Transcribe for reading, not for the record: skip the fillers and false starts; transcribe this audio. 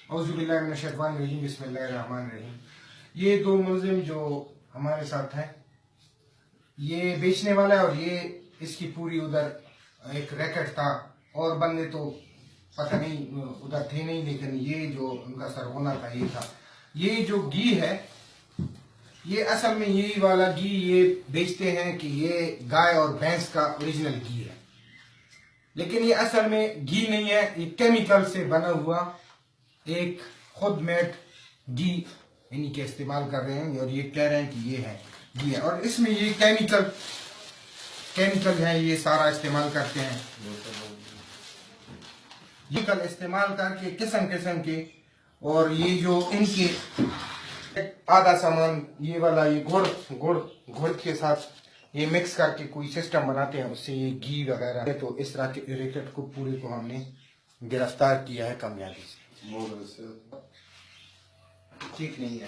औज़ुबिल्लाहि मिनश्शैतानिर्रजीम, बिस्मिल्लाहिर्रहमानिर्रहीम। ये दो मुल्जिम जो हमारे साथ हैं, ये बेचने वाला है और ये इसकी पूरी उधर एक रैकेट था और बंदे तो पता नहीं उधर थे नहीं, लेकिन ये जो उनका सरगोना था ये था। ये जो घी है ये असल में यही वाला घी ये बेचते हैं कि ये गाय और भैंस का ओरिजिनल घी है, लेकिन ये असल में घी नहीं है, ये केमिकल से बना हुआ एक खुद मेड घी इन्हीं के इस्तेमाल कर रहे हैं और ये कह रहे हैं कि ये है घी है, और इसमें ये केमिकल है, ये सारा इस्तेमाल करते हैं। ये कल इस्तेमाल करके किस्म के, और ये जो इनके आधा सामान ये वाला ये गुड़ के साथ ये मिक्स करके कोई सिस्टम बनाते हैं, उससे ये घी वगैरह। तो इस तरह के रैकेट को पूरे को हमने गिरफ्तार किया है कामयाबी से। ठीक नहीं है।